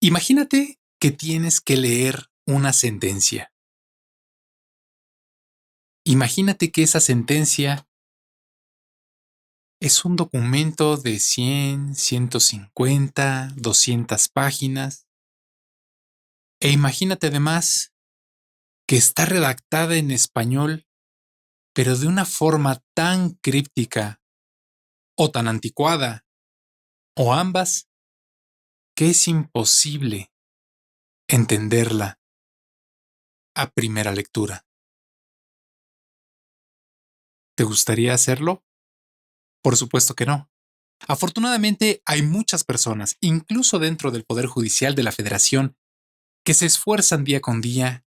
Imagínate que tienes que leer una sentencia. Imagínate que esa sentencia es un documento de 100, 150, 200 páginas. E imagínate además que está redactada en español, pero de una forma tan críptica o tan anticuada, o ambas, que es imposible entenderla a primera lectura. ¿Te gustaría hacerlo? Por supuesto que no. Afortunadamente, hay muchas personas, incluso dentro del Poder Judicial de la Federación, que se esfuerzan día con día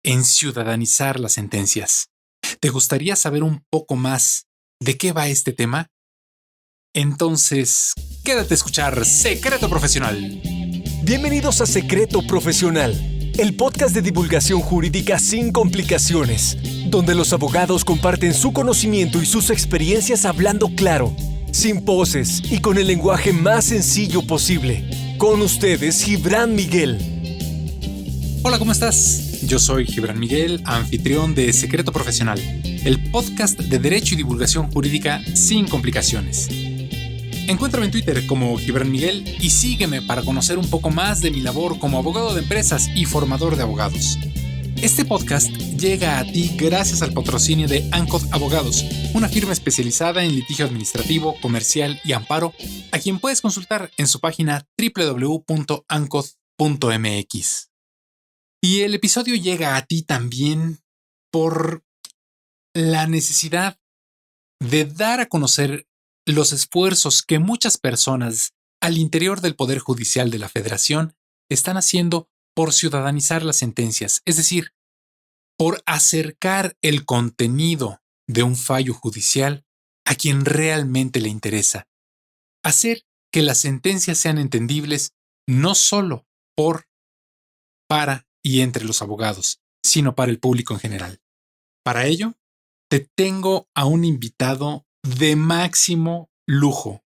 en ciudadanizar las sentencias. ¿Te gustaría saber un poco más de qué va este tema? Entonces, quédate a escuchar Secreto Profesional. Bienvenidos a Secreto Profesional, el podcast de divulgación jurídica sin complicaciones, donde los abogados comparten su conocimiento y sus experiencias hablando claro, sin poses y con el lenguaje más sencillo posible. Con ustedes, Gibran Miguel. Hola, ¿cómo estás? Yo soy Gibran Miguel, anfitrión de Secreto Profesional, el podcast de derecho y divulgación jurídica sin complicaciones. Encuéntrame en Twitter como Gibran Miguel y sígueme para conocer un poco más de mi labor como abogado de empresas y formador de abogados. Este podcast llega a ti gracias al patrocinio de Ancod Abogados, una firma especializada en litigio administrativo, comercial y amparo, a quien puedes consultar en su página www.ancod.mx. Y el episodio llega a ti también por la necesidad de dar a conocer los esfuerzos que muchas personas al interior del Poder Judicial de la Federación están haciendo por ciudadanizar las sentencias, es decir, por acercar el contenido de un fallo judicial a quien realmente le interesa, hacer que las sentencias sean entendibles no solo por, para y entre los abogados, sino para el público en general. Para ello, te tengo a un invitado de máximo lujo.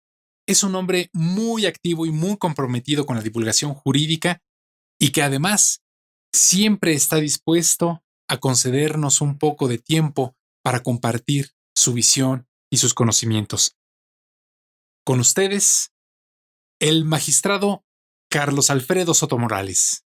Es un hombre muy activo y muy comprometido con la divulgación jurídica y que además siempre está dispuesto a concedernos un poco de tiempo para compartir su visión y sus conocimientos. Con ustedes, el magistrado Carlos Alfredo Soto Morales.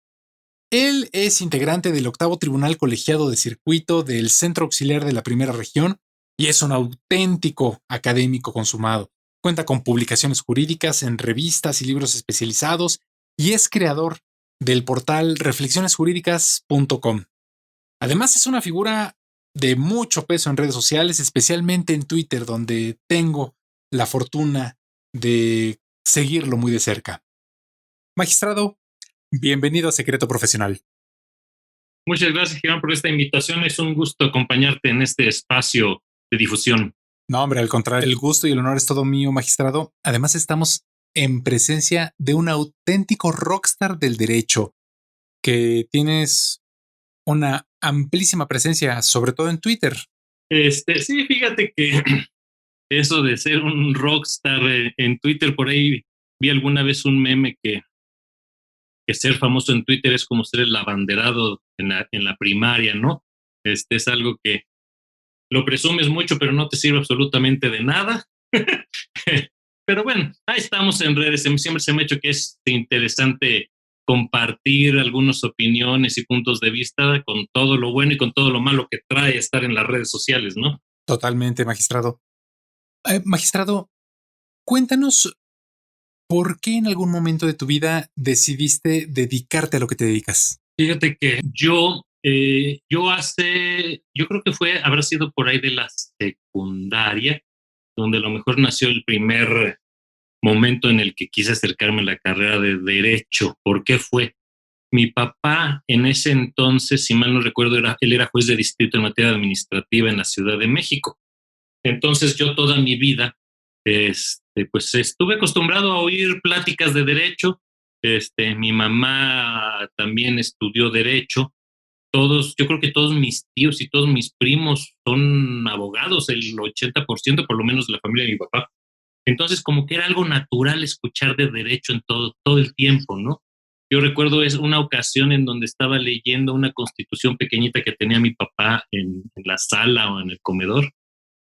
Él es integrante del 8º Tribunal Colegiado de Circuito del Centro Auxiliar de la Primera Región y es un auténtico académico consumado. Cuenta con publicaciones jurídicas en revistas y libros especializados y es creador del portal reflexionesjurídicas.com. Además, es una figura de mucho peso en redes sociales, especialmente en Twitter, donde tengo la fortuna de seguirlo muy de cerca. Magistrado, bienvenido a Secreto Profesional. Muchas gracias, Gibran, por esta invitación. Es un gusto acompañarte en este espacio de difusión. No, hombre, al contrario, el gusto y el honor es todo mío, magistrado. Además, estamos en presencia de un auténtico rockstar del derecho, que tienes una amplísima presencia, sobre todo en Twitter. Sí, fíjate que eso de ser un rockstar en Twitter, por ahí vi alguna vez un meme que ser famoso en Twitter es como ser el abanderado en la primaria, ¿no? Es algo que lo presumes mucho, pero no te sirve absolutamente de nada. Pero bueno, ahí estamos en redes. Siempre se me ha hecho que es interesante compartir algunas opiniones y puntos de vista con todo lo bueno y con todo lo malo que trae estar en las redes sociales, ¿no? Totalmente, magistrado. Magistrado, cuéntanos por qué en algún momento de tu vida decidiste dedicarte a lo que te dedicas. Fíjate que yo creo que habrá sido por ahí de la secundaria, donde a lo mejor nació el primer momento en el que quise acercarme a la carrera de Derecho. ¿Por qué fue? Mi papá en ese entonces, si mal no recuerdo, él era juez de distrito en materia administrativa en la Ciudad de México. Entonces yo toda mi vida pues estuve acostumbrado a oír pláticas de derecho. Mi mamá también estudió derecho. Yo creo que todos mis tíos y todos mis primos son abogados, el 80% por lo menos de la familia de mi papá. Entonces como que era algo natural escuchar de derecho en todo el tiempo, ¿no? Yo recuerdo es una ocasión en donde estaba leyendo una constitución pequeñita que tenía mi papá en la sala o en el comedor.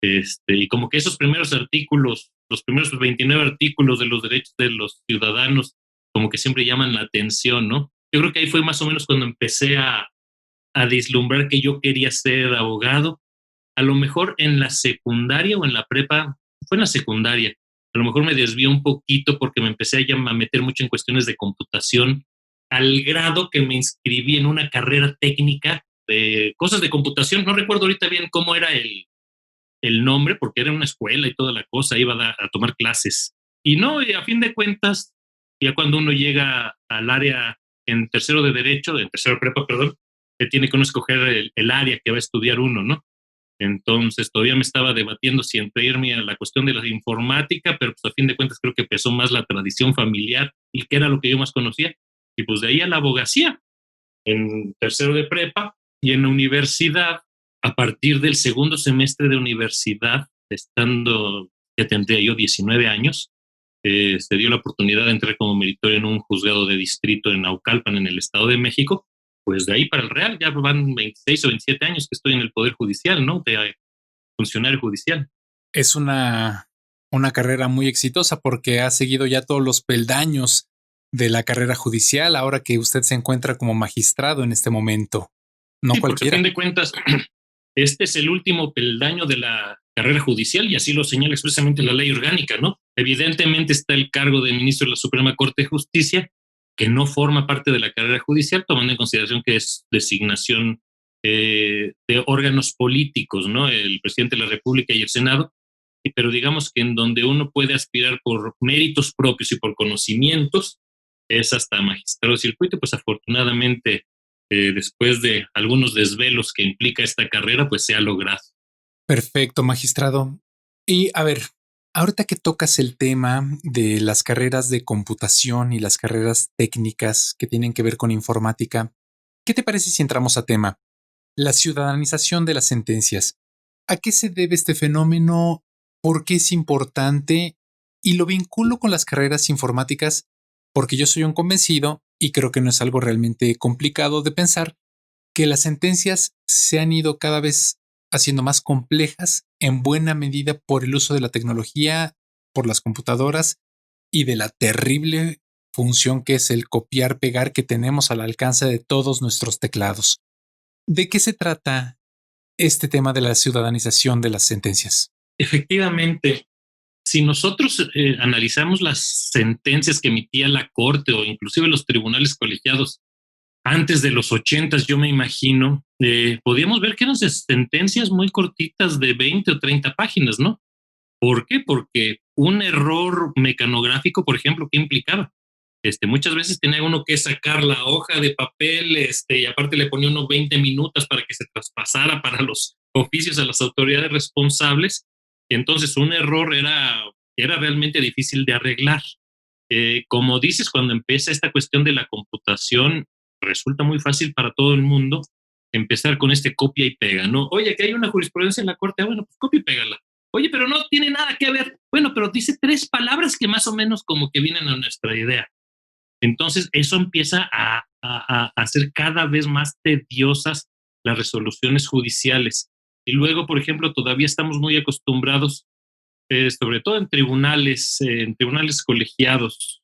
Y como que esos primeros artículos, los primeros 29 artículos de los derechos de los ciudadanos, como que siempre llaman la atención, ¿no? Yo creo que ahí fue más o menos cuando empecé a vislumbrar que yo quería ser abogado. A lo mejor en la secundaria o en la prepa, fue en la secundaria, a lo mejor me desvió un poquito porque me empecé a meter mucho en cuestiones de computación, al grado que me inscribí en una carrera técnica de cosas de computación. No recuerdo ahorita bien cómo era el nombre, porque era una escuela y toda la cosa, iba a tomar clases. Y no, y a fin de cuentas, ya cuando uno llega al área en tercero de derecho, en tercero de prepa, perdón, que tiene que uno escoger el área que va a estudiar uno, ¿no? Entonces todavía me estaba debatiendo si entre irme a la cuestión de la informática, pero pues a fin de cuentas creo que pesó más la tradición familiar y que era lo que yo más conocía. Y pues de ahí a la abogacía, en tercero de prepa y en la universidad, a partir del segundo semestre de universidad, estando, ya tendría yo 19 años, se dio la oportunidad de entrar como meritorio en un juzgado de distrito en Naucalpan, en el Estado de México. Pues de ahí para el Real ya van 26 o 27 años que estoy en el Poder Judicial, ¿no? De funcionario judicial. Es una carrera muy exitosa porque ha seguido ya todos los peldaños de la carrera judicial ahora que usted se encuentra como magistrado en este momento. No Sí, porque a cualquiera. fin de cuentas, este es el último peldaño de la carrera judicial y así lo señala expresamente la ley orgánica, ¿no? Evidentemente está el cargo de ministro de la Suprema Corte de Justicia, que no forma parte de la carrera judicial, tomando en consideración que es designación de órganos políticos, ¿no? El presidente de la República y el Senado, pero digamos que en donde uno puede aspirar por méritos propios y por conocimientos es hasta magistrado de circuito. Pues afortunadamente, después de algunos desvelos que implica esta carrera, pues se ha logrado. Perfecto, magistrado. Y a ver, ahorita que tocas el tema de las carreras de computación y las carreras técnicas que tienen que ver con informática, ¿qué te parece si entramos a tema? La ciudadanización de las sentencias. ¿A qué se debe este fenómeno? ¿Por qué es importante? Y lo vinculo con las carreras informáticas porque yo soy un convencido y creo que no es algo realmente complicado de pensar que las sentencias se han ido cada vez haciendo más complejas en buena medida por el uso de la tecnología, por las computadoras y de la terrible función que es el copiar-pegar que tenemos al alcance de todos nuestros teclados. ¿De qué se trata este tema de la ciudadanización de las sentencias? Efectivamente, si nosotros analizamos las sentencias que emitía la Corte o inclusive los tribunales colegiados antes de los 80, yo me imagino, podíamos ver que eran sentencias muy cortitas de 20 o 30 páginas, ¿no? ¿Por qué? Porque un error mecanográfico, por ejemplo, ¿qué implicaba? Muchas veces tenía uno que sacar la hoja de papel, y aparte le ponía unos 20 minutos para que se traspasara para los oficios a las autoridades responsables. Y entonces un error era realmente difícil de arreglar. Como dices, cuando empieza esta cuestión de la computación, resulta muy fácil para todo el mundo empezar con este copia y pega, ¿no? Oye, que hay una jurisprudencia en la corte, bueno, pues copia y pégala. Oye, pero no tiene nada que ver. Bueno, pero dice 3 palabras que más o menos como que vienen a nuestra idea. Entonces, eso empieza a hacer cada vez más tediosas las resoluciones judiciales. Y luego, por ejemplo, todavía estamos muy acostumbrados, sobre todo en tribunales colegiados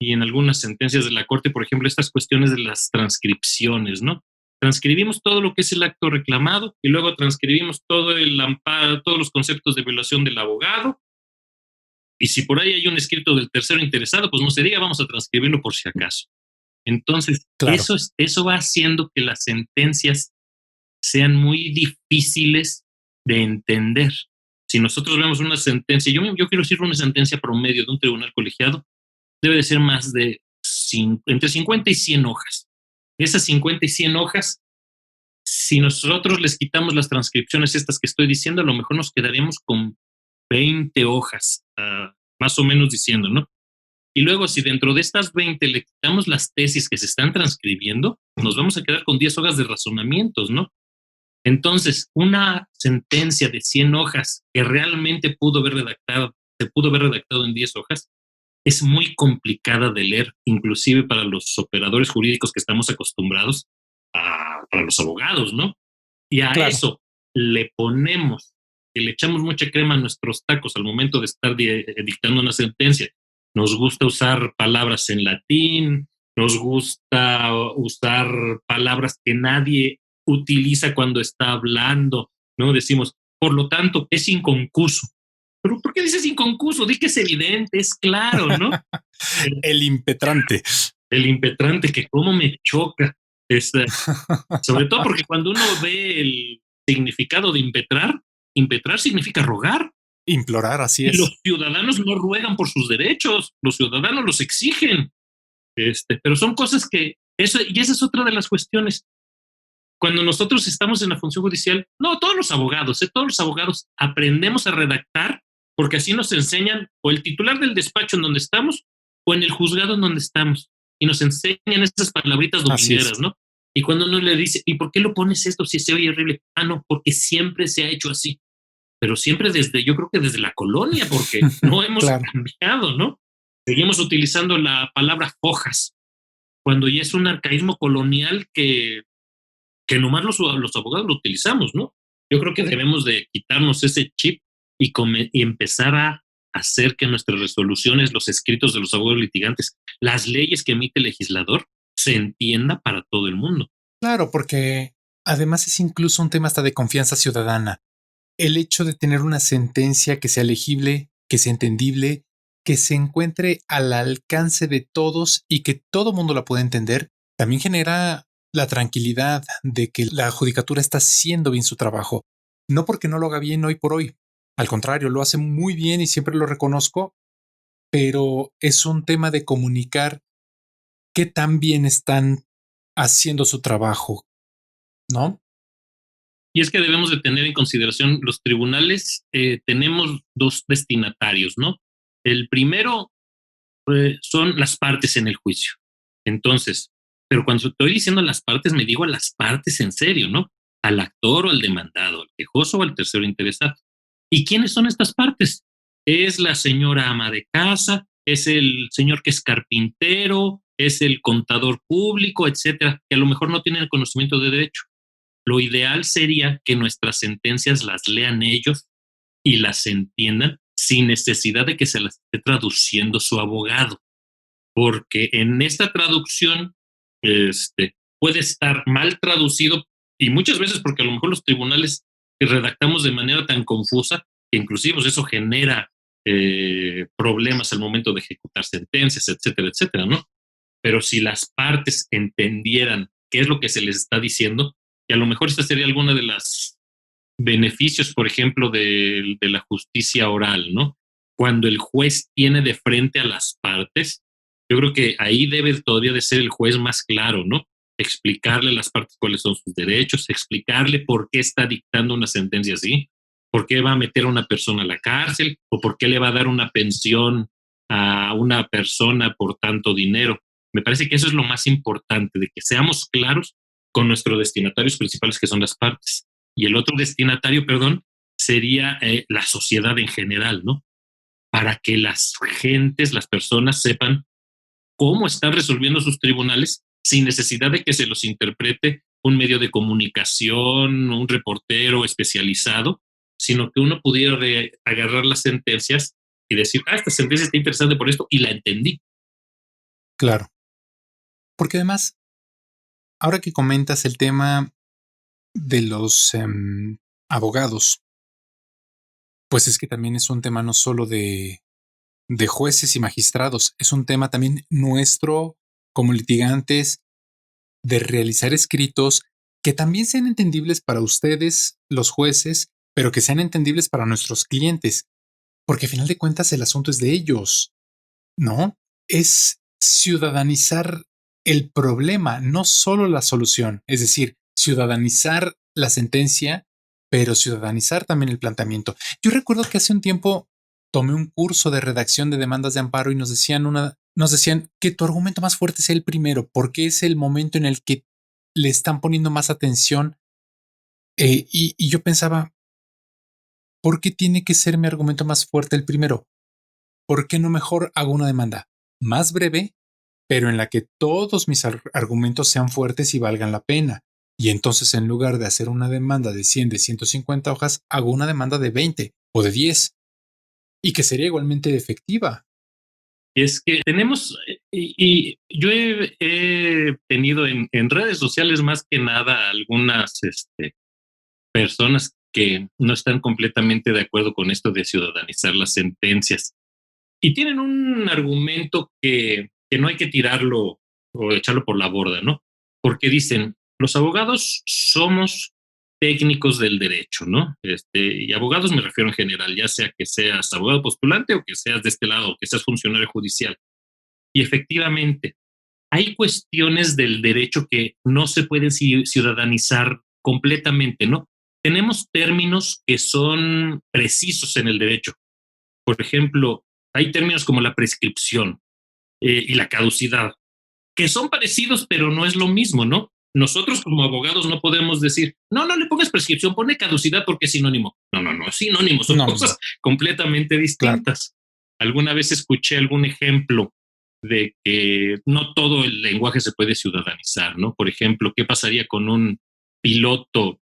y en algunas sentencias de la Corte, por ejemplo, estas cuestiones de las transcripciones, ¿no? Transcribimos todo lo que es el acto reclamado y luego transcribimos todo el amparo, todos los conceptos de violación del abogado. Y si por ahí hay un escrito del tercero interesado, pues no se diga, vamos a transcribirlo por si acaso. Entonces, Claro. eso va haciendo que las sentencias sean muy difíciles de entender. Si nosotros vemos una sentencia, yo quiero decir una sentencia promedio de un tribunal colegiado, debe de ser más de entre 50 y 100 hojas. De esas 50 y 100 hojas, si nosotros les quitamos las transcripciones estas que estoy diciendo, a lo mejor nos quedaríamos con 20 hojas, más o menos diciendo, ¿no? Y luego, si dentro de estas 20 le quitamos las tesis que se están transcribiendo, nos vamos a quedar con 10 hojas de razonamientos, ¿no? Entonces, una sentencia de 100 hojas que realmente se pudo haber redactado en 10 hojas, es muy complicada de leer, inclusive para los operadores jurídicos que estamos acostumbrados para los abogados, ¿no? Y a Claro. eso le ponemos, que le echamos mucha crema a nuestros tacos al momento de estar dictando una sentencia. Nos gusta usar palabras en latín, nos gusta usar palabras que nadie utiliza cuando está hablando, ¿no? Decimos, por lo tanto, es inconcuso. ¿Pero por qué dices inconcuso? Di que es evidente, es claro, ¿no? El impetrante. El impetrante, que cómo me choca. Sobre todo porque cuando uno ve el significado de impetrar, impetrar significa rogar. Implorar, así Y es. los ciudadanos no ruegan por sus derechos, los ciudadanos los exigen. Pero son cosas que, y esa es otra de las cuestiones. Cuando nosotros estamos en la función judicial, no, todos los abogados aprendemos a redactar porque así nos enseñan o el titular del despacho en donde estamos o en el juzgado en donde estamos y nos enseñan esas palabritas domingueras, ¿no? Y cuando uno le dice, ¿y por qué lo pones esto si se oye horrible? Ah, no, porque siempre se ha hecho así. Pero siempre yo creo que desde la colonia, porque no hemos claro. cambiado, ¿no? Seguimos utilizando la palabra fojas, cuando ya es un arcaísmo colonial que nomás los abogados lo utilizamos, ¿no? Yo creo que debemos de quitarnos ese chip y empezar a hacer que nuestras resoluciones, los escritos de los abogados litigantes, las leyes que emite el legislador, se entienda para todo el mundo. Claro, porque además es incluso un tema hasta de confianza ciudadana. El hecho de tener una sentencia que sea legible, que sea entendible, que se encuentre al alcance de todos y que todo mundo la pueda entender, también genera la tranquilidad de que la judicatura está haciendo bien su trabajo. No porque no lo haga bien hoy por hoy. Al contrario, lo hace muy bien y siempre lo reconozco, pero es un tema de comunicar qué tan bien están haciendo su trabajo, ¿no? Y es que debemos de tener en consideración los tribunales, tenemos dos destinatarios, ¿no? El primero son las partes en el juicio. Entonces, pero cuando estoy diciendo las partes, me digo a las partes en serio, ¿no? Al actor o al demandado, al quejoso o al tercero interesado. ¿Y quiénes son estas partes? Es la señora ama de casa, es el señor que es carpintero, es el contador público, etcétera, que a lo mejor no tienen conocimiento de derecho. Lo ideal sería que nuestras sentencias las lean ellos y las entiendan sin necesidad de que se las esté traduciendo su abogado, porque en esta traducción puede estar mal traducido y muchas veces porque a lo mejor los tribunales que redactamos de manera tan confusa que inclusive eso genera problemas al momento de ejecutar sentencias, etcétera, etcétera, ¿no? Pero si las partes entendieran qué es lo que se les está diciendo, y a lo mejor esta sería alguna de las beneficios, por ejemplo, de la justicia oral, ¿no? Cuando el juez tiene de frente a las partes, yo creo que ahí debe todavía de ser el juez más claro, ¿no? Explicarle a las partes cuáles son sus derechos, explicarle por qué está dictando una sentencia así, por qué va a meter a una persona a la cárcel o por qué le va a dar una pensión a una persona por tanto dinero. Me parece que eso es lo más importante, de que seamos claros con nuestros destinatarios principales, que son las partes. Y el otro destinatario, perdón, sería la sociedad en general, ¿no? Para que las gentes, las personas sepan cómo están resolviendo sus tribunales sin necesidad de que se los interprete un medio de comunicación, un reportero especializado, sino que uno pudiera agarrar las sentencias y decir, esta sentencia está interesante por esto y la entendí. Claro. Porque además, ahora que comentas el tema de los abogados, pues es que también es un tema no solo de jueces y magistrados, es un tema también nuestro como litigantes de realizar escritos que también sean entendibles para ustedes, los jueces, pero que sean entendibles para nuestros clientes, porque a final de cuentas el asunto es de ellos, ¿no? Es ciudadanizar el problema, no solo la solución, es decir, ciudadanizar la sentencia, pero ciudadanizar también el planteamiento. Yo recuerdo que hace un tiempo tomé un curso de redacción de demandas de amparo y nos decían que tu argumento más fuerte sea el primero, porque es el momento en el que le están poniendo más atención. Y yo pensaba, ¿por qué tiene que ser mi argumento más fuerte el primero? ¿por qué no mejor hago una demanda más breve, pero en la que todos mis argumentos sean fuertes y valgan la pena? Y entonces, en lugar de hacer una demanda de 100, de 150 hojas, hago una demanda de 20 o de 10 y que sería igualmente efectiva. Es que tenemos, y yo he tenido en redes sociales más que nada algunas personas que no están completamente de acuerdo con esto de ciudadanizar las sentencias. Y tienen un argumento que no hay que tirarlo o echarlo por la borda, ¿no? Porque dicen, los abogados somos técnicos del derecho, ¿no? Y abogados me refiero en general, ya sea que seas abogado postulante o que seas de este lado, o que seas funcionario judicial. Y efectivamente, hay cuestiones del derecho que no se pueden ciudadanizar completamente, ¿no? Tenemos términos que son precisos en el derecho. Por ejemplo, hay términos como la prescripción y la caducidad, que son parecidos, pero no es lo mismo, ¿no? Nosotros como abogados no podemos decir, no, no le pongas prescripción, pone caducidad porque es sinónimo. No, no, no, es sinónimo, son cosas completamente distintas. Claro. Alguna vez escuché algún ejemplo de que no todo el lenguaje se puede ciudadanizar, ¿no? Por ejemplo, ¿qué pasaría con un piloto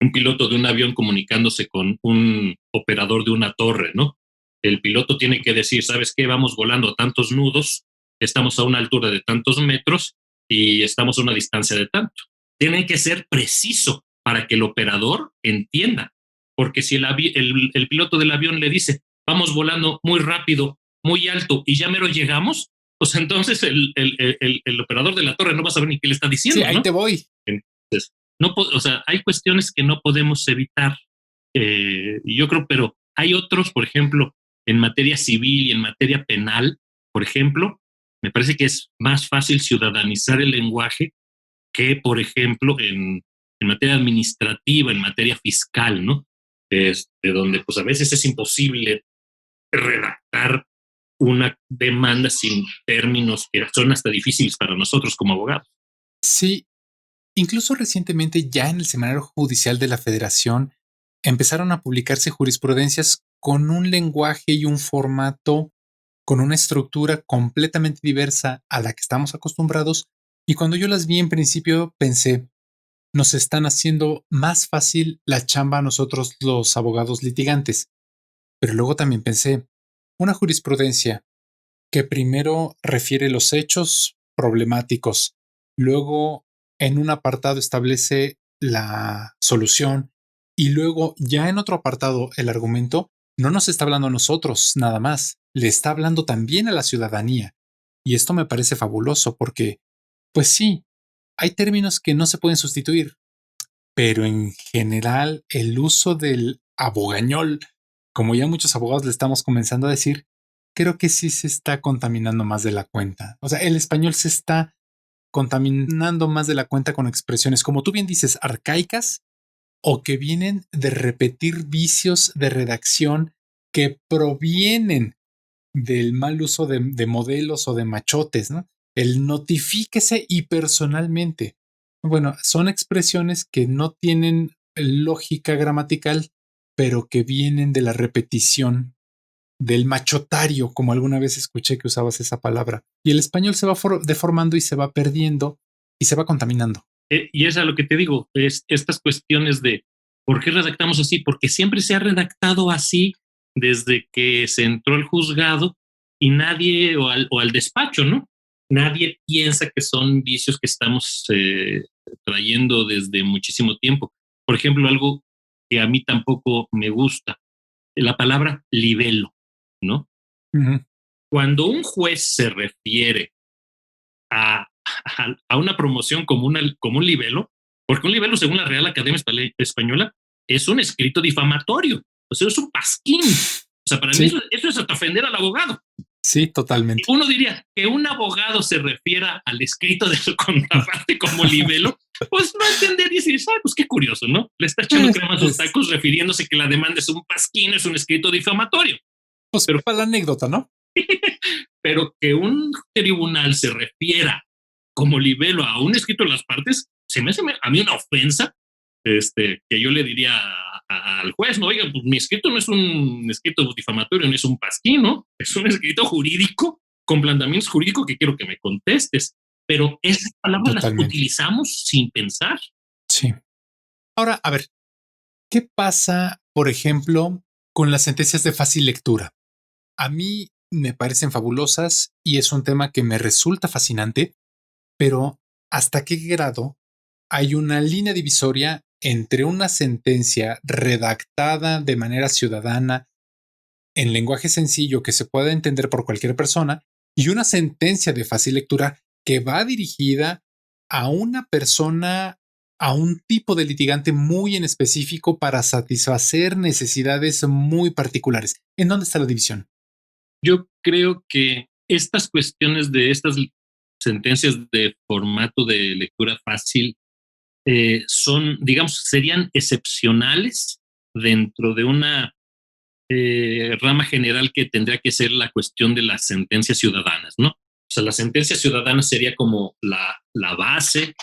de un avión comunicándose con un operador de una torre, ¿no? El piloto tiene que decir, ¿sabes qué? Vamos volando a tantos nudos, estamos a una altura de tantos metros y estamos a una distancia de tanto. Tiene que ser preciso para que el operador entienda. Porque si el piloto del avión le dice, vamos volando muy rápido, muy alto y ya mero llegamos, pues entonces el operador de la torre no va a saber ni qué le está diciendo. Sí, ahí, ¿no? Te voy. Entonces, no, o sea, hay cuestiones que no podemos evitar. Yo creo, pero hay otros, por ejemplo, en materia civil y en materia penal, por ejemplo, me parece que es más fácil ciudadanizar el lenguaje que, por ejemplo, en materia administrativa, en materia fiscal, ¿no? Donde pues a veces es imposible redactar una demanda sin términos que son hasta difíciles para nosotros como abogados. Sí, incluso recientemente ya en el Semanario Judicial de la Federación empezaron a publicarse jurisprudencias con un lenguaje y un formato, con una estructura completamente diversa a la que estamos acostumbrados. Y cuando yo las vi en principio pensé, nos están haciendo más fácil la chamba a nosotros los abogados litigantes. Pero luego también pensé, una jurisprudencia que primero refiere los hechos problemáticos, luego en un apartado establece la solución y luego ya en otro apartado el argumento, no nos está hablando a nosotros nada más, le está hablando también a la ciudadanía. Y esto me parece fabuloso porque, pues sí, hay términos que no se pueden sustituir, pero en general el uso del abogañol, como ya muchos abogados le estamos comenzando a decir, creo que sí se está contaminando más de la cuenta. O sea, el español se está contaminando más de la cuenta con expresiones, como tú bien dices, arcaicas o que vienen de repetir vicios de redacción que provienen del mal uso de modelos o de machotes, ¿no? El notifíquese y personalmente. Bueno, son expresiones que no tienen lógica gramatical, pero que vienen de la repetición del machotario, como alguna vez escuché que usabas esa palabra. Y el español se va deformando y se va perdiendo y se va contaminando. Y es a lo que te digo, es estas cuestiones de ¿por qué redactamos así? Porque siempre se ha redactado así desde que se entró al juzgado y nadie, o al despacho, ¿no? Nadie piensa que son vicios que estamos trayendo desde muchísimo tiempo. Por ejemplo, algo que a mí tampoco me gusta, la palabra libelo, ¿no? Uh-huh. Cuando un juez se refiere a una promoción como un libelo, porque un libelo, según la Real Academia Española, es un escrito difamatorio, o sea, es un pasquín. O sea, para mí eso es hasta ofender al abogado. Sí, totalmente. Uno diría que un abogado se refiera al escrito de su contraparte como libelo, pues no entendería y dices, pues qué curioso, ¿no? Le está echando crema a sus tacos refiriéndose que la demanda es un pasquín, es un escrito difamatorio. Pues pero para la anécdota, ¿no? Pero que un tribunal se refiera como libelo a un escrito de las partes, se me hace a mí una ofensa, Que yo le diría al juez, no, oiga, pues mi escrito no es un escrito difamatorio, no es un pasquín, ¿no? Es un escrito jurídico con planteamientos jurídicos que quiero que me contestes. Pero esas palabras las Totalmente. utilizamos sin pensar. Sí. Ahora, a ver, ¿qué pasa, por ejemplo, con las sentencias de fácil lectura? A mí me parecen fabulosas y es un tema que me resulta fascinante, pero ¿hasta qué grado hay una línea divisoria entre una sentencia redactada de manera ciudadana en lenguaje sencillo que se pueda entender por cualquier persona y una sentencia de fácil lectura que va dirigida a una persona, a un tipo de litigante muy en específico para satisfacer necesidades muy particulares? ¿En dónde está la división? Yo creo que estas cuestiones de estas sentencias de formato de lectura fácil son, digamos, serían excepcionales dentro de una rama general que tendría que ser la cuestión de las sentencias ciudadanas, ¿no? O sea, la sentencia ciudadana sería como la base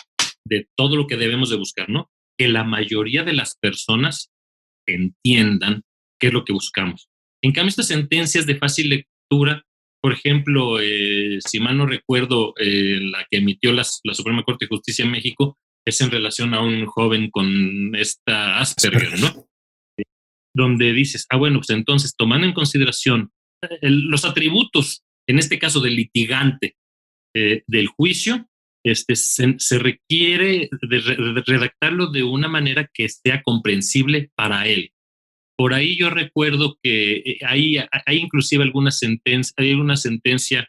de todo lo que debemos de buscar, ¿no? Que la mayoría de las personas entiendan qué es lo que buscamos. En cambio, estas sentencias de fácil lectura, por ejemplo, si mal no recuerdo, la que emitió la Suprema Corte de Justicia de México es en relación a un joven con esta Asperger, Asperger. ¿no? Donde dices, bueno, pues entonces, tomando en consideración los atributos, en este caso del litigante, del juicio, se requiere de redactarlo de una manera que sea comprensible para él. Por ahí yo recuerdo que hay inclusive hay una sentencia,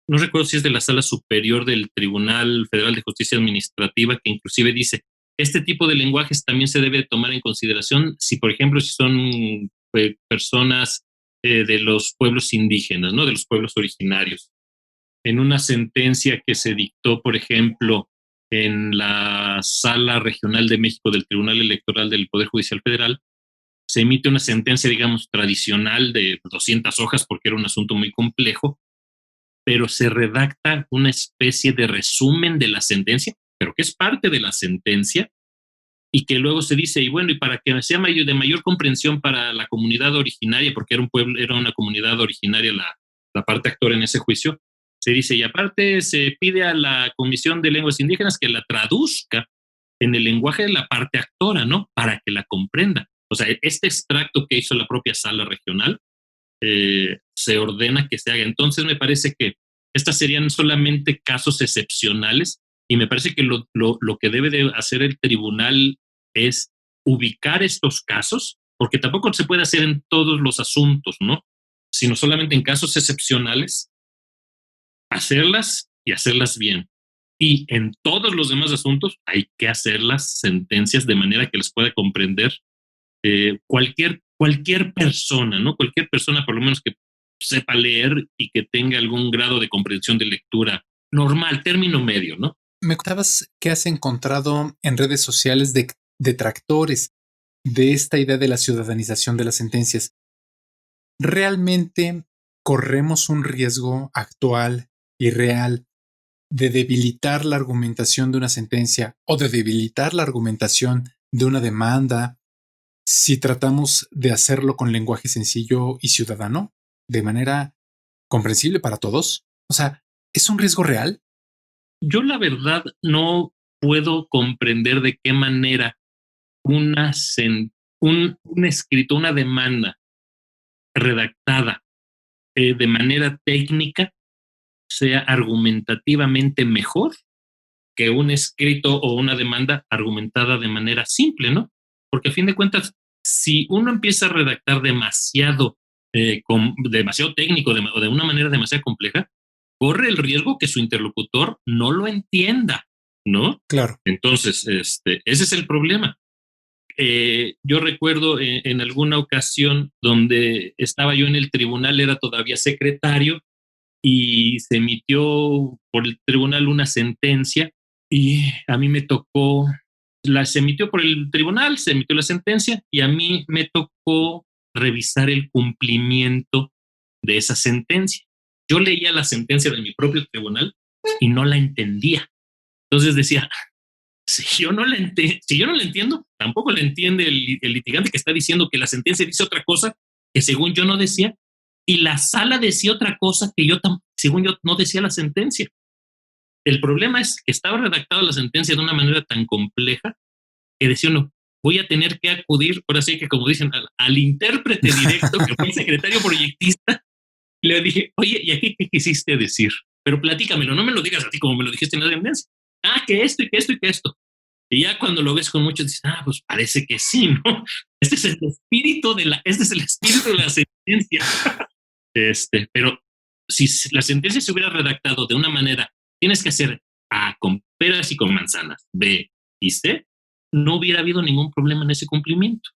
no recuerdo si es de la Sala Superior del Tribunal Federal de Justicia Administrativa, que inclusive dice, este tipo de lenguajes también se debe tomar en consideración si, por ejemplo, si son personas de los pueblos indígenas, ¿no? De los pueblos originarios. En una sentencia que se dictó, por ejemplo, en la Sala Regional de México del Tribunal Electoral del Poder Judicial Federal, se emite una sentencia, digamos, tradicional de 200 hojas porque era un asunto muy complejo, pero se redacta una especie de resumen de la sentencia, pero que es parte de la sentencia y que luego se dice, y bueno, y para que sea de mayor comprensión para la comunidad originaria, porque era un pueblo, era una comunidad originaria la parte actora en ese juicio, se dice, y aparte se pide a la Comisión de Lenguas Indígenas que la traduzca en el lenguaje de la parte actora, ¿no? Para que la comprenda. O sea, este extracto que hizo la propia sala regional se ordena que se haga. Entonces me parece que estas serían solamente casos excepcionales y me parece que lo que debe de hacer el tribunal es ubicar estos casos, porque tampoco se puede hacer en todos los asuntos, ¿no? Sino solamente en casos excepcionales, hacerlas y hacerlas bien. Y en todos los demás asuntos hay que hacer las sentencias de manera que les pueda comprender cualquier persona, ¿no? Cualquier persona, por lo menos que sepa leer y que tenga algún grado de comprensión de lectura normal, término medio, ¿no? Me contabas que has encontrado en redes sociales de detractores de esta idea de la ciudadanización de las sentencias. ¿Realmente corremos un riesgo actual y real de debilitar la argumentación de una sentencia o de debilitar la argumentación de una demanda si tratamos de hacerlo con lenguaje sencillo y ciudadano, de manera comprensible para todos? O sea, ¿es un riesgo real? Yo la verdad no puedo comprender de qué manera un escrito, una demanda redactada de manera técnica sea argumentativamente mejor que un escrito o una demanda argumentada de manera simple, ¿no? Porque a fin de cuentas, si uno empieza a redactar demasiado técnico o de una manera demasiado compleja, corre el riesgo que su interlocutor no lo entienda, ¿no? Claro. Entonces, ese es el problema. Yo recuerdo en alguna ocasión donde estaba yo en el tribunal, era todavía secretario, y se emitió por el tribunal una sentencia y a mí me tocó, se emitió por el tribunal, se emitió la sentencia y a mí me tocó revisar el cumplimiento de esa sentencia. Yo leía la sentencia de mi propio tribunal y no la entendía. Entonces decía, Si yo no la entiendo, tampoco la entiende el litigante que está diciendo que la sentencia dice otra cosa que según yo no decía, y la sala decía otra cosa que según yo no decía la sentencia. El problema es que estaba redactada la sentencia de una manera tan compleja que decía uno, voy a tener que acudir, ahora sí que como dicen, al intérprete directo, que fue el secretario proyectista, y le dije, oye, ¿y aquí qué quisiste decir? Pero platícamelo, no me lo digas a ti como me lo dijiste en la sentencia. Ah, que esto y que esto y que esto. Y ya cuando lo ves con muchos, dices, pues parece que sí, ¿no? Este es el espíritu de la sentencia. Pero si la sentencia se hubiera redactado de una manera, tienes que hacer A con peras y con manzanas, B y C, no hubiera habido ningún problema en ese cumplimiento.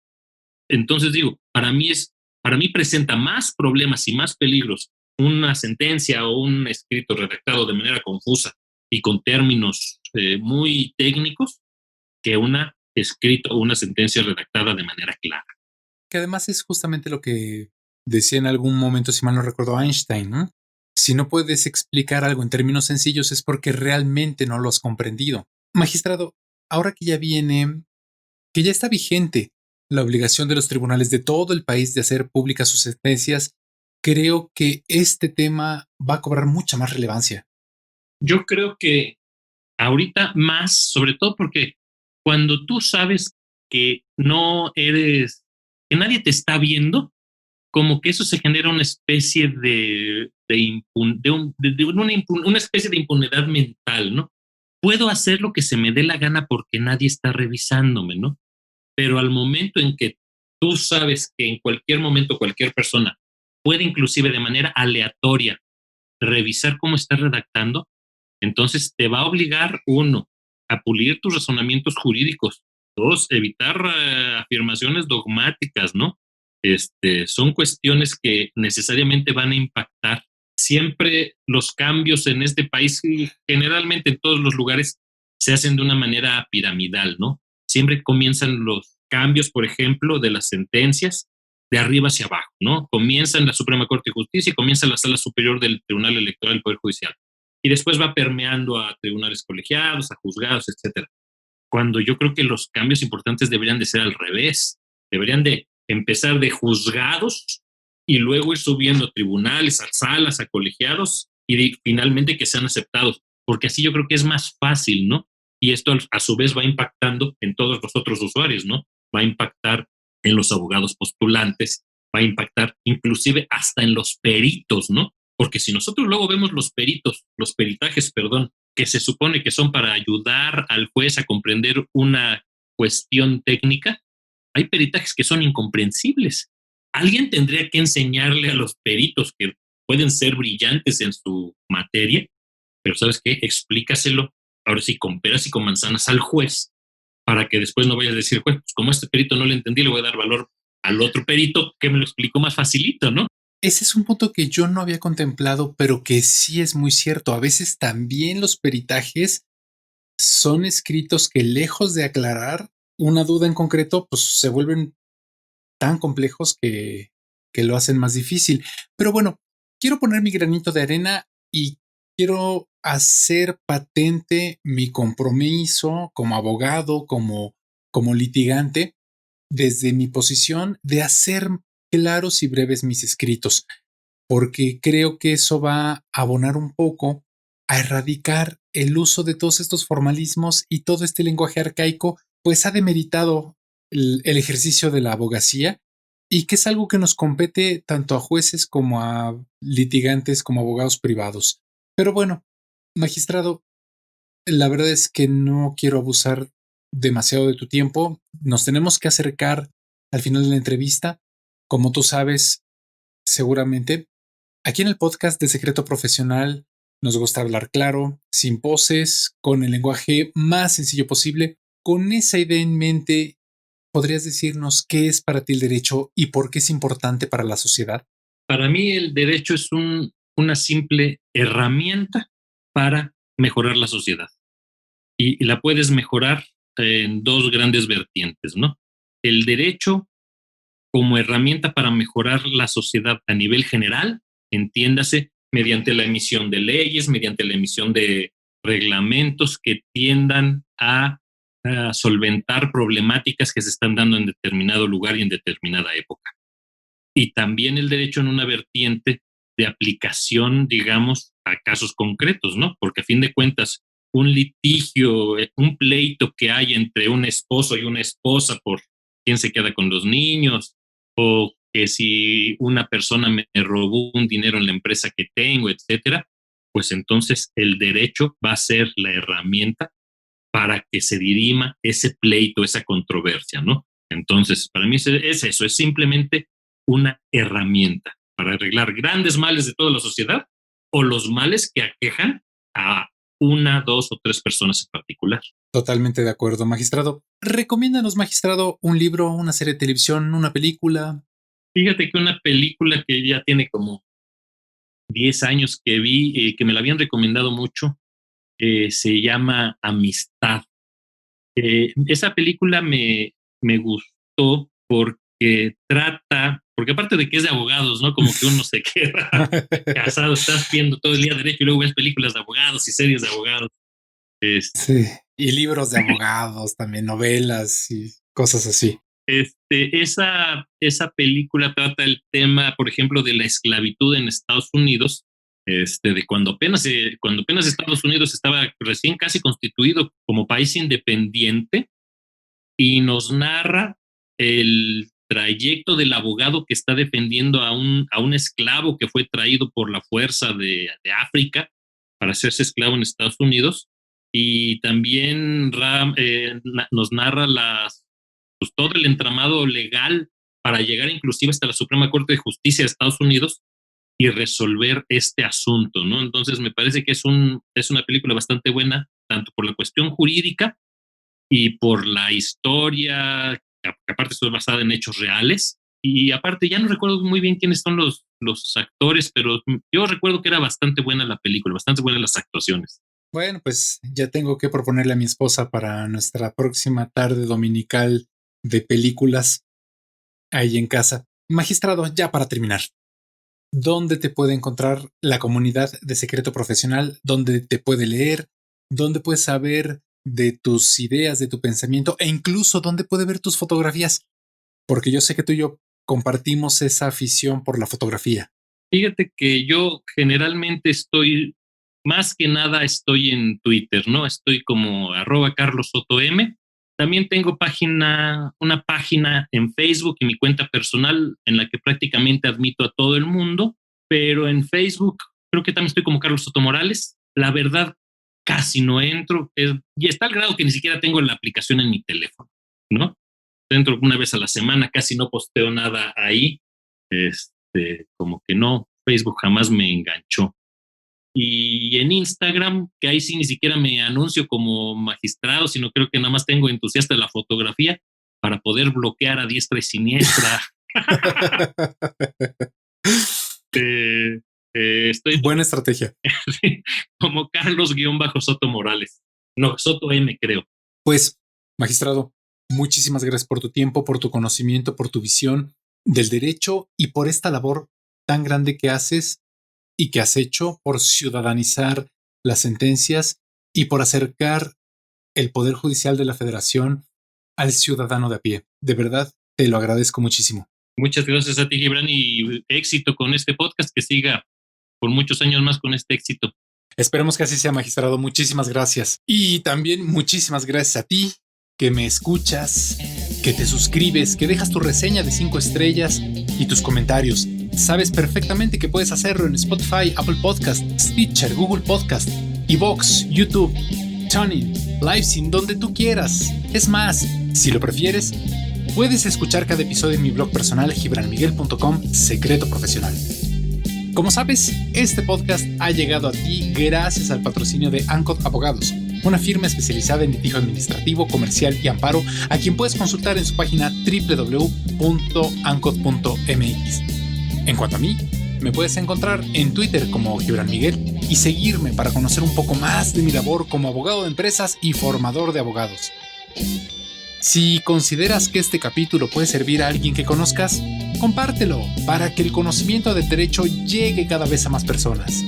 Entonces digo, para mí presenta más problemas y más peligros una sentencia o un escrito redactado de manera confusa y con términos muy técnicos que una escrito o una sentencia redactada de manera clara. Que además es justamente lo que decía en algún momento, si mal no recuerdo, Einstein, ¿no? Si no puedes explicar algo en términos sencillos es porque realmente no lo has comprendido. Magistrado, ahora que ya está vigente la obligación de los tribunales de todo el país de hacer públicas sus sentencias, creo que este tema va a cobrar mucha más relevancia. Yo creo que ahorita más, sobre todo porque cuando tú sabes que que nadie te está viendo, como que eso se genera una especie una especie de impunidad mental, ¿no? Puedo hacer lo que se me dé la gana porque nadie está revisándome, ¿no? Pero al momento en que tú sabes que en cualquier momento cualquier persona puede inclusive de manera aleatoria revisar cómo estás redactando, entonces te va a obligar, uno, a pulir tus razonamientos jurídicos, dos, evitar afirmaciones dogmáticas, ¿no? Son cuestiones que necesariamente van a impactar. Siempre los cambios en este país, y generalmente en todos los lugares, se hacen de una manera piramidal, ¿no? Siempre comienzan los cambios, por ejemplo, de las sentencias de arriba hacia abajo, ¿no? Comienza en la Suprema Corte de Justicia y comienza en la Sala Superior del Tribunal Electoral del Poder Judicial. Y después va permeando a tribunales colegiados, a juzgados, etcétera. Cuando yo creo que los cambios importantes deberían de ser al revés. Deberían de empezar de juzgados y luego ir subiendo a tribunales, a salas, a colegiados y finalmente que sean aceptados. Porque así yo creo que es más fácil, ¿no? Y esto a su vez va impactando en todos los otros usuarios, ¿no? Va a impactar en los abogados postulantes, va a impactar inclusive hasta en los peritos, ¿no? Porque si nosotros luego vemos los peritajes, que se supone que son para ayudar al juez a comprender una cuestión técnica, hay peritajes que son incomprensibles. Alguien tendría que enseñarle a los peritos que pueden ser brillantes en su materia, pero ¿sabes qué? Explícaselo, ahora sí, con peras y con manzanas al juez, para que después no vaya a decir, pues como a este perito no le entendí, le voy a dar valor al otro perito que me lo explicó más facilito, ¿no? Ese es un punto que yo no había contemplado, pero que sí es muy cierto. A veces también los peritajes son escritos que lejos de aclarar una duda en concreto, pues se vuelven tan complejos que lo hacen más difícil. Pero bueno, quiero poner mi granito de arena y quiero hacer patente mi compromiso como abogado, como litigante, desde mi posición de hacer claros y breves mis escritos, porque creo que eso va a abonar un poco a erradicar el uso de todos estos formalismos y todo este lenguaje arcaico, pues ha demeritado el ejercicio de la abogacía y que es algo que nos compete tanto a jueces como a litigantes, como abogados privados. Pero bueno, magistrado, la verdad es que no quiero abusar demasiado de tu tiempo. Nos tenemos que acercar al final de la entrevista. Como tú sabes, seguramente, aquí en el podcast de Secreto Profesional nos gusta hablar claro, sin poses, con el lenguaje más sencillo posible. Con esa idea en mente, ¿podrías decirnos qué es para ti el derecho y por qué es importante para la sociedad? Para mí el derecho es una simple herramienta para mejorar la sociedad. Y la puedes mejorar en dos grandes vertientes, ¿no? El derecho como herramienta para mejorar la sociedad a nivel general, entiéndase, mediante la emisión de leyes, mediante la emisión de reglamentos que tiendan a solventar problemáticas que se están dando en determinado lugar y en determinada época. Y también el derecho en una vertiente de aplicación, digamos, a casos concretos, ¿no? Porque a fin de cuentas, un litigio, un pleito que hay entre un esposo y una esposa por quién se queda con los niños, o que si una persona me robó un dinero en la empresa que tengo, etcétera, pues entonces el derecho va a ser la herramienta para que se dirima ese pleito, esa controversia, ¿no? Entonces, para mí es eso, es simplemente una herramienta para arreglar grandes males de toda la sociedad o los males que aquejan a una, dos o tres personas en particular. Totalmente de acuerdo, magistrado. Recomiéndanos, magistrado, un libro, una serie de televisión, una película. Fíjate que una película que ya tiene como 10 años que vi, que me la habían recomendado mucho, se llama Amistad. Esa película me gustó porque aparte de que es de abogados, ¿no? Como que uno se queda casado, estás viendo todo el día derecho y luego ves películas de abogados y series de abogados. Sí, y libros de abogados, también novelas y cosas así. Esa película trata el tema, por ejemplo, de la esclavitud en Estados Unidos, de cuando apenas Estados Unidos estaba recién casi constituido como país independiente, y nos narra el trayecto del abogado que está defendiendo a un esclavo que fue traído por la fuerza de África para hacerse esclavo en Estados Unidos, y también nos narra pues, todo el entramado legal para llegar inclusive hasta la Suprema Corte de Justicia de Estados Unidos y resolver este asunto, ¿no? Entonces me parece que es una película bastante buena, tanto por la cuestión jurídica y por la historia, que aparte esto es basada en hechos reales, y aparte ya no recuerdo muy bien quiénes son los actores, pero yo recuerdo que era bastante buena la película, bastante buenas las actuaciones. Bueno, pues ya tengo que proponerle a mi esposa para nuestra próxima tarde dominical de películas ahí en casa. Magistrado, ya para terminar, ¿dónde te puede encontrar la comunidad de Secreto Profesional? ¿Dónde te puede leer? ¿Dónde puedes saber de tus ideas, de tu pensamiento? E incluso, ¿dónde puede ver tus fotografías? Porque yo sé que tú y yo compartimos esa afición por la fotografía. Fíjate que yo generalmente más que nada estoy en Twitter, ¿no? Estoy como @CarlosSotoM. También tengo una página en Facebook y mi cuenta personal en la que prácticamente admito a todo el mundo, pero en Facebook creo que también estoy como Carlos Soto Morales. La verdad, casi no entro, y está al grado que ni siquiera tengo la aplicación en mi teléfono, ¿no? Entro una vez a la semana, casi no posteo nada ahí, como que no, Facebook jamás me enganchó. Y en Instagram, que ahí sí ni siquiera me anuncio como magistrado, sino creo que nada más tengo entusiasta de la fotografía para poder bloquear a diestra y siniestra. Estoy buena estrategia. como Carlos-Soto Morales. No, Soto M, creo. Pues, magistrado, muchísimas gracias por tu tiempo, por tu conocimiento, por tu visión del derecho y por esta labor tan grande que haces y que has hecho por ciudadanizar las sentencias y por acercar el Poder Judicial de la Federación al ciudadano de a pie. De verdad, te lo agradezco muchísimo. Muchas gracias a ti, Gibran, y éxito con este podcast, que siga por muchos años más con este éxito. Esperemos que así sea, magistrado. Muchísimas gracias. Y también muchísimas gracias a ti, que me escuchas, que te suscribes, que dejas tu reseña de 5 estrellas y tus comentarios. Sabes perfectamente que puedes hacerlo en Spotify, Apple Podcast, Stitcher, Google Podcast, iVoox, YouTube, TuneIn, Libsyn, donde tú quieras. Es más, si lo prefieres, puedes escuchar cada episodio en mi blog personal gibranmiguel.com, Secreto Profesional. Como sabes, este podcast ha llegado a ti gracias al patrocinio de Ancod Abogados, una firma especializada en litigio administrativo, comercial y amparo, a quien puedes consultar en su página www.ancod.mx. En cuanto a mí, me puedes encontrar en Twitter como Gibran Miguel y seguirme para conocer un poco más de mi labor como abogado de empresas y formador de abogados. Si consideras que este capítulo puede servir a alguien que conozcas, compártelo para que el conocimiento del derecho llegue cada vez a más personas.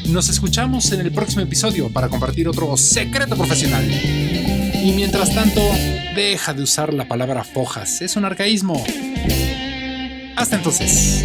Nos escuchamos en el próximo episodio para compartir otro secreto profesional. Y mientras tanto, deja de usar la palabra fojas. Es un arcaísmo. Hasta entonces.